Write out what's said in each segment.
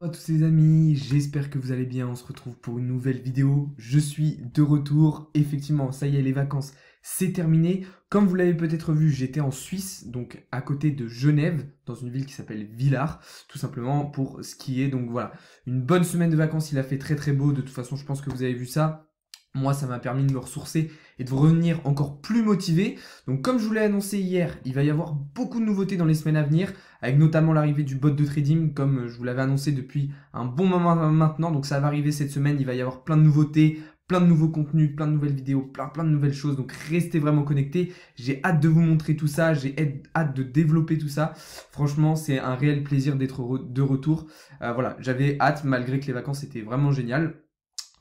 Bonjour à tous les amis, j'espère que vous allez bien, on se retrouve pour une nouvelle vidéo. Je suis de retour, effectivement, ça y est, les vacances, c'est terminé. Comme vous l'avez peut-être vu, j'étais en Suisse, donc à côté de Genève, dans une ville qui s'appelle Villars, tout simplement pour skier. Donc voilà, une bonne semaine de vacances, il a fait très très beau, de toute façon je pense que vous avez vu ça. Moi, ça m'a permis de me ressourcer et de revenir encore plus motivé. Donc, comme je vous l'ai annoncé hier, il va y avoir beaucoup de nouveautés dans les semaines à venir, avec notamment l'arrivée du bot de trading, comme je vous l'avais annoncé depuis un bon moment maintenant. Donc, ça va arriver cette semaine. Il va y avoir plein de nouveautés, plein de nouveaux contenus, plein de nouvelles vidéos, plein de nouvelles choses. Donc, restez vraiment connectés. J'ai hâte de vous montrer tout ça. J'ai hâte de développer tout ça. Franchement, c'est un réel plaisir d'être de retour. Voilà, j'avais hâte, malgré que les vacances étaient vraiment géniales.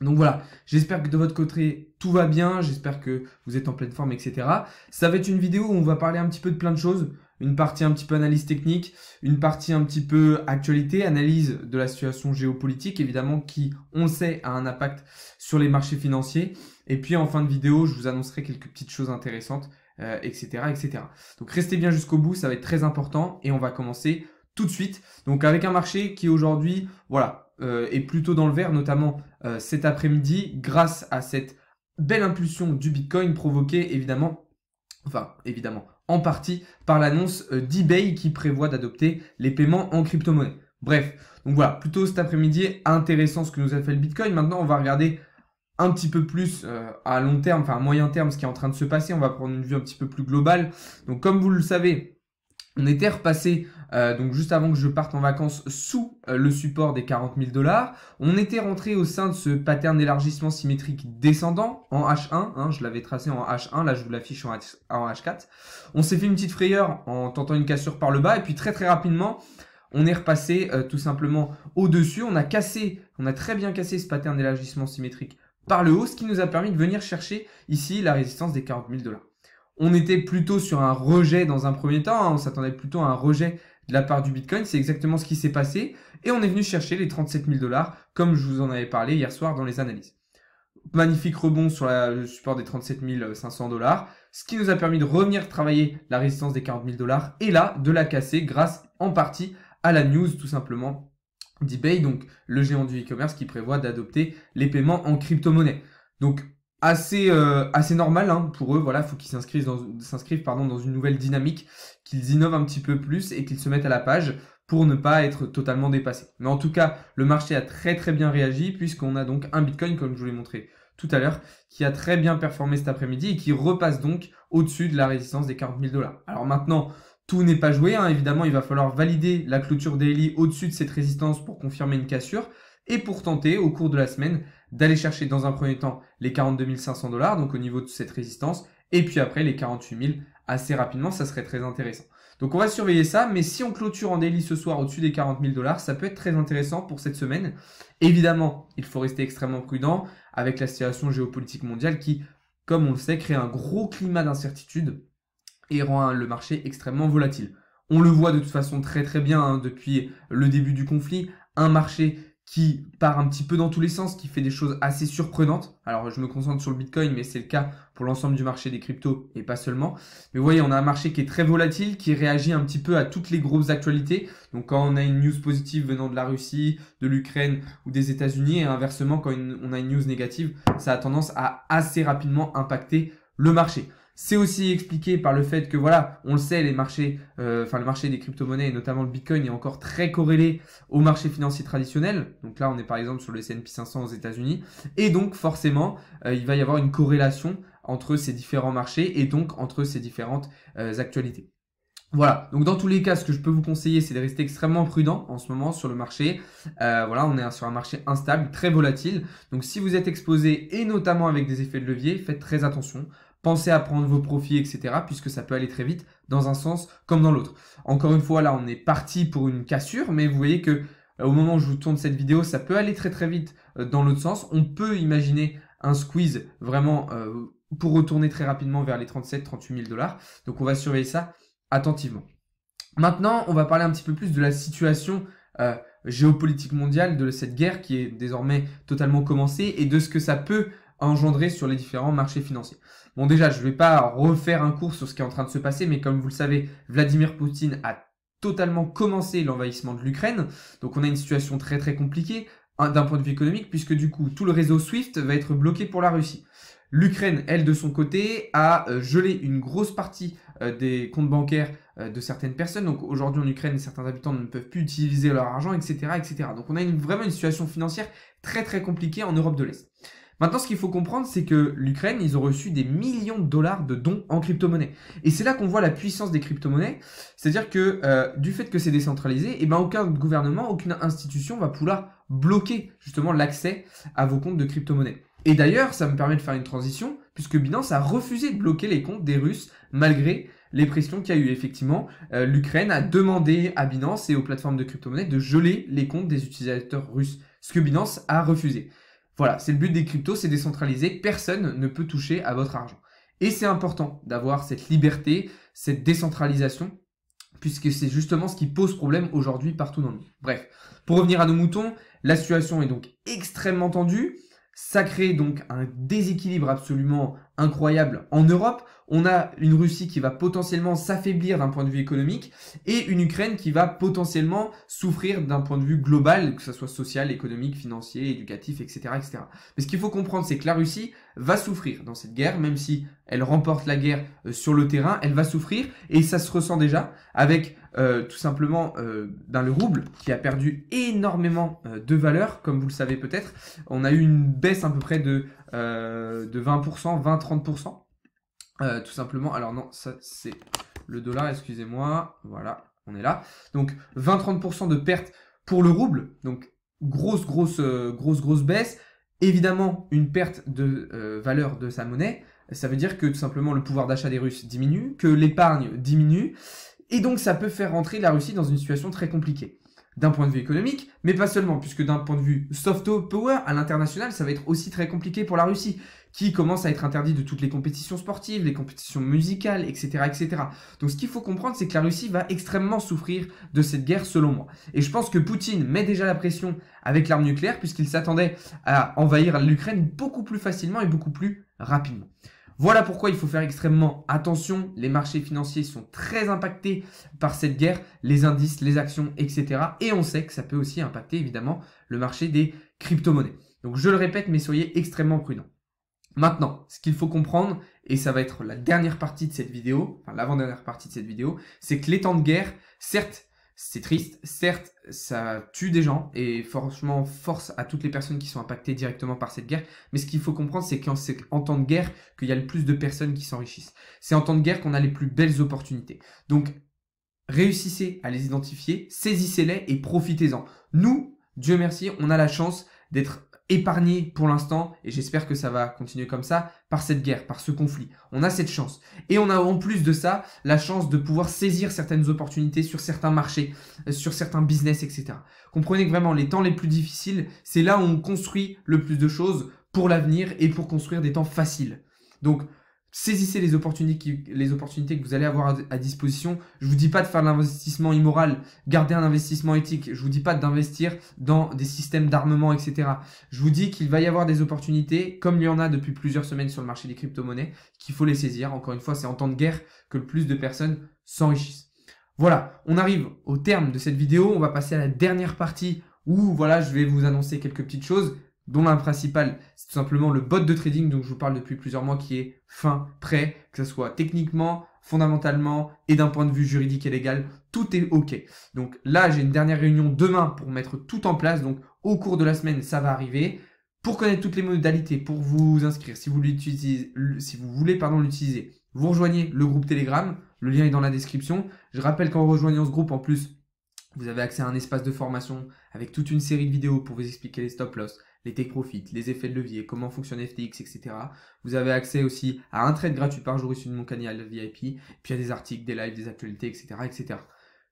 Donc voilà, j'espère que de votre côté tout va bien, j'espère que vous êtes en pleine forme, etc. Ça va être une vidéo où on va parler un petit peu de plein de choses, une partie un petit peu analyse technique, une partie un petit peu actualité, analyse de la situation géopolitique, évidemment qui, on le sait, a un impact sur les marchés financiers. Et puis en fin de vidéo, je vous annoncerai quelques petites choses intéressantes, etc., etc. Donc restez bien jusqu'au bout, ça va être très important et on va commencer tout de suite. Donc avec un marché qui aujourd'hui, voilà, est plutôt dans le vert, notamment cet après-midi, grâce à cette belle impulsion du Bitcoin provoquée évidemment, en partie par l'annonce d'eBay qui prévoit d'adopter les paiements en crypto-monnaie. Bref, donc voilà, plutôt cet après-midi, intéressant ce que nous a fait le Bitcoin. Maintenant, on va regarder un petit peu plus à long terme, enfin à moyen terme, ce qui est en train de se passer. On va prendre une vue un petit peu plus globale. Donc comme vous le savez, on était repassé, donc juste avant que je parte en vacances, sous le support des 40 000 $. On était rentré au sein de ce pattern d'élargissement symétrique descendant en H1. Hein, je l'avais tracé en H1, là je vous l'affiche en H4. On s'est fait une petite frayeur en tentant une cassure par le bas. Et puis très rapidement, on est repassé tout simplement au-dessus. On a très bien cassé ce pattern d'élargissement symétrique par le haut, ce qui nous a permis de venir chercher ici la résistance des 40 000 $. On était plutôt sur un rejet dans un premier temps, hein, on s'attendait plutôt à un rejet de la part du Bitcoin, c'est exactement ce qui s'est passé, et on est venu chercher les 37 000 $, comme je vous en avais parlé hier soir dans les analyses. Magnifique rebond sur le support des 37 500 $, ce qui nous a permis de revenir travailler la résistance des 40 000 $, et là, de la casser grâce en partie à la news tout simplement d'eBay, donc le géant du e-commerce qui prévoit d'adopter les paiements en crypto-monnaie. Donc, assez normal hein, pour eux, voilà, faut qu'ils s'inscrivent dans une nouvelle dynamique, qu'ils innovent un petit peu plus et qu'ils se mettent à la page pour ne pas être totalement dépassés. Mais en tout cas, le marché a très bien réagi puisqu'on a donc un Bitcoin, comme je vous l'ai montré tout à l'heure, qui a très bien performé cet après-midi et qui repasse donc au-dessus de la résistance des 40 000 $. Alors maintenant, tout n'est pas joué, hein, évidemment, il va falloir valider la clôture daily au-dessus de cette résistance pour confirmer une cassure et pour tenter, au cours de la semaine, d'aller chercher dans un premier temps les 42 500 $, donc au niveau de cette résistance, et puis après les 48 000 assez rapidement, ça serait très intéressant. Donc on va surveiller ça, mais si on clôture en daily ce soir au-dessus des 40 000 $, ça peut être très intéressant pour cette semaine. Évidemment, il faut rester extrêmement prudent avec la situation géopolitique mondiale qui, comme on le sait, crée un gros climat d'incertitude et rend le marché extrêmement volatile. On le voit de toute façon très bien hein, depuis le début du conflit, un marché qui part un petit peu dans tous les sens, qui fait des choses assez surprenantes. Alors je me concentre sur le Bitcoin, mais c'est le cas pour l'ensemble du marché des cryptos et pas seulement. Mais vous voyez, on a un marché qui est très volatile, qui réagit un petit peu à toutes les grosses actualités. Donc quand on a une news positive venant de la Russie, de l'Ukraine ou des États-Unis, et inversement quand on a une news négative, ça a tendance à assez rapidement impacter le marché. C'est aussi expliqué par le fait que voilà, on le sait, le marché des crypto-monnaies et notamment le Bitcoin est encore très corrélé au marché financier traditionnel. Donc là, on est par exemple sur le S&P 500 aux États-Unis et donc forcément, il va y avoir une corrélation entre ces différents marchés et donc entre ces différentes actualités. Voilà, donc dans tous les cas, ce que je peux vous conseiller, c'est de rester extrêmement prudent en ce moment sur le marché. Voilà, on est sur un marché instable, très volatile. Donc si vous êtes exposé et notamment avec des effets de levier, faites très attention. Pensez à prendre vos profits, etc. puisque ça peut aller très vite dans un sens comme dans l'autre. Encore une fois, là, on est parti pour une cassure, mais vous voyez que au moment où je vous tourne cette vidéo, ça peut aller très vite dans l'autre sens. On peut imaginer un squeeze vraiment pour retourner très rapidement vers les 37-38 000 $. Donc on va surveiller ça attentivement. Maintenant, on va parler un petit peu plus de la situation géopolitique mondiale, de cette guerre qui est désormais totalement commencée et de ce que ça peut engendrer sur les différents marchés financiers. Bon déjà, je ne vais pas refaire un cours sur ce qui est en train de se passer, mais comme vous le savez, Vladimir Poutine a totalement commencé l'envahissement de l'Ukraine. Donc on a une situation très très compliquée d'un point de vue économique, puisque du coup tout le réseau SWIFT va être bloqué pour la Russie. L'Ukraine, elle, de son côté, a gelé une grosse partie des comptes bancaires de certaines personnes. Donc aujourd'hui en Ukraine, certains habitants ne peuvent plus utiliser leur argent, etc. etc. Donc on a vraiment une situation financière très très compliquée en Europe de l'Est. Maintenant, ce qu'il faut comprendre, c'est que l'Ukraine, ils ont reçu des millions de dollars de dons en crypto-monnaie. Et c'est là qu'on voit la puissance des crypto-monnaies. C'est-à-dire que du fait que c'est décentralisé, eh ben, aucun gouvernement, aucune institution va pouvoir bloquer justement l'accès à vos comptes de crypto-monnaie. Et d'ailleurs, ça me permet de faire une transition, puisque Binance a refusé de bloquer les comptes des Russes, malgré les pressions qu'il y a eu. Effectivement, l'Ukraine a demandé à Binance et aux plateformes de crypto-monnaie de geler les comptes des utilisateurs russes, ce que Binance a refusé. Voilà, c'est le but des cryptos, c'est décentralisé, personne ne peut toucher à votre argent. Et c'est important d'avoir cette liberté, cette décentralisation, puisque c'est justement ce qui pose problème aujourd'hui partout dans le monde. Bref, pour revenir à nos moutons, la situation est donc extrêmement tendue. Ça crée donc un déséquilibre absolument incroyable en Europe. On a une Russie qui va potentiellement s'affaiblir d'un point de vue économique et une Ukraine qui va potentiellement souffrir d'un point de vue global, que ce soit social, économique, financier, éducatif, etc. etc. Mais ce qu'il faut comprendre, c'est que la Russie va souffrir dans cette guerre, même si elle remporte la guerre sur le terrain, elle va souffrir et ça se ressent déjà avec tout simplement dans le rouble qui a perdu énormément de valeur, comme vous le savez peut-être. On a eu une baisse à peu près de 20%, 20-30%. Tout simplement, alors non, ça c'est le dollar, excusez-moi, voilà, on est là. Donc 20-30% de perte pour le rouble, donc grosse baisse. Évidemment, une perte de valeur de sa monnaie, ça veut dire que tout simplement le pouvoir d'achat des Russes diminue, que l'épargne diminue, et donc ça peut faire rentrer la Russie dans une situation très compliquée. D'un point de vue économique, mais pas seulement, puisque d'un point de vue soft power, à l'international, ça va être aussi très compliqué pour la Russie, qui commence à être interdit de toutes les compétitions sportives, les compétitions musicales, etc. etc. Donc ce qu'il faut comprendre, c'est que la Russie va extrêmement souffrir de cette guerre, selon moi. Et je pense que Poutine met déjà la pression avec l'arme nucléaire, puisqu'il s'attendait à envahir l'Ukraine beaucoup plus facilement et beaucoup plus rapidement. Voilà pourquoi il faut faire extrêmement attention. Les marchés financiers sont très impactés par cette guerre, les indices, les actions, etc. Et on sait que ça peut aussi impacter évidemment le marché des crypto-monnaies. Donc je le répète, mais soyez extrêmement prudents. Maintenant, ce qu'il faut comprendre, et ça va être la dernière partie de cette vidéo, enfin l'avant-dernière partie de cette vidéo, c'est que les temps de guerre, certes, c'est triste, certes, ça tue des gens et franchement, force à toutes les personnes qui sont impactées directement par cette guerre. Mais ce qu'il faut comprendre, c'est qu'en temps de guerre qu'il y a le plus de personnes qui s'enrichissent. C'est en temps de guerre qu'on a les plus belles opportunités. Donc, réussissez à les identifier, saisissez-les et profitez-en. Nous, Dieu merci, on a la chance d'être épargné pour l'instant, et j'espère que ça va continuer comme ça, par cette guerre, par ce conflit. On a cette chance. Et on a en plus de ça, la chance de pouvoir saisir certaines opportunités sur certains marchés, sur certains business, etc. Comprenez que vraiment, les temps les plus difficiles, c'est là où on construit le plus de choses pour l'avenir et pour construire des temps faciles. Donc, saisissez les opportunités que vous allez avoir à disposition. Je vous dis pas de faire de l'investissement immoral, gardez un investissement éthique. Je vous dis pas d'investir dans des systèmes d'armement, etc. Je vous dis qu'il va y avoir des opportunités, comme il y en a depuis plusieurs semaines sur le marché des crypto-monnaies, qu'il faut les saisir. Encore une fois, c'est en temps de guerre que le plus de personnes s'enrichissent. Voilà, on arrive au terme de cette vidéo. On va passer à la dernière partie où voilà, je vais vous annoncer quelques petites choses, dont l'un principal, c'est tout simplement le bot de trading dont je vous parle depuis plusieurs mois qui est fin, prêt, que ce soit techniquement, fondamentalement et d'un point de vue juridique et légal, tout est OK. Donc là, j'ai une dernière réunion demain pour mettre tout en place. Donc au cours de la semaine, ça va arriver. Pour connaître toutes les modalités, pour vous inscrire, si vous voulez l'utiliser, vous rejoignez le groupe Telegram. Le lien est dans la description. Je rappelle qu'en rejoignant ce groupe, en plus, vous avez accès à un espace de formation avec toute une série de vidéos pour vous expliquer les stop-loss, les take profits, les effets de levier, comment fonctionne FTX, etc. Vous avez accès aussi à un trade gratuit par jour issu de mon canal VIP, puis à des articles, des lives, des actualités, etc., etc.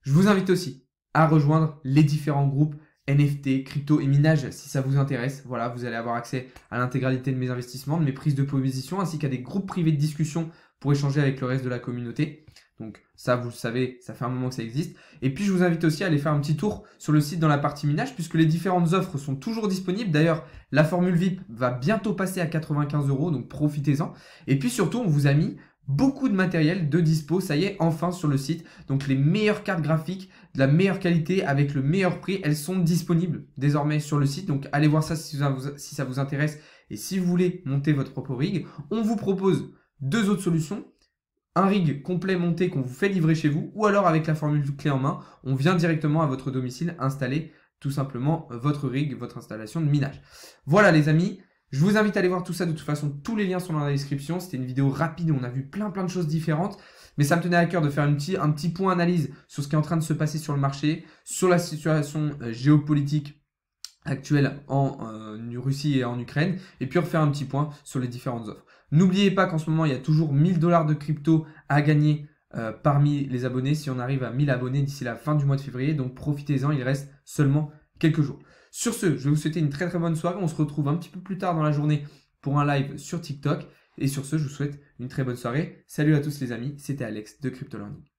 Je vous invite aussi à rejoindre les différents groupes NFT, crypto et minage si ça vous intéresse. Voilà, vous allez avoir accès à l'intégralité de mes investissements, de mes prises de position, ainsi qu'à des groupes privés de discussion pour échanger avec le reste de la communauté. Donc ça, vous le savez, ça fait un moment que ça existe. Et puis, je vous invite aussi à aller faire un petit tour sur le site dans la partie minage, puisque les différentes offres sont toujours disponibles. D'ailleurs, la formule VIP va bientôt passer à 95 €, donc profitez-en. Et puis surtout, on vous a mis beaucoup de matériel de dispo, ça y est, enfin sur le site. Donc les meilleures cartes graphiques, de la meilleure qualité, avec le meilleur prix, elles sont disponibles désormais sur le site. Donc allez voir ça si ça vous intéresse et si vous voulez monter votre propre rig. On vous propose deux autres solutions. Un rig complet monté qu'on vous fait livrer chez vous, ou alors avec la formule clé en main, on vient directement à votre domicile installer tout simplement votre rig, votre installation de minage. Voilà les amis, je vous invite à aller voir tout ça. De toute façon, tous les liens sont dans la description. C'était une vidéo rapide où on a vu plein de choses différentes, mais ça me tenait à cœur de faire un petit point analyse sur ce qui est en train de se passer sur le marché, sur la situation géopolitique actuelle en Russie et en Ukraine, et puis refaire un petit point sur les différentes offres. N'oubliez pas qu'en ce moment, il y a toujours 1000 $ de crypto à gagner parmi les abonnés si on arrive à 1000 abonnés d'ici la fin du mois de février. Donc profitez-en, il reste seulement quelques jours. Sur ce, je vais vous souhaiter une très bonne soirée. On se retrouve un petit peu plus tard dans la journée pour un live sur TikTok. Et sur ce, je vous souhaite une très bonne soirée. Salut à tous les amis, c'était Alex de Crypto Learning.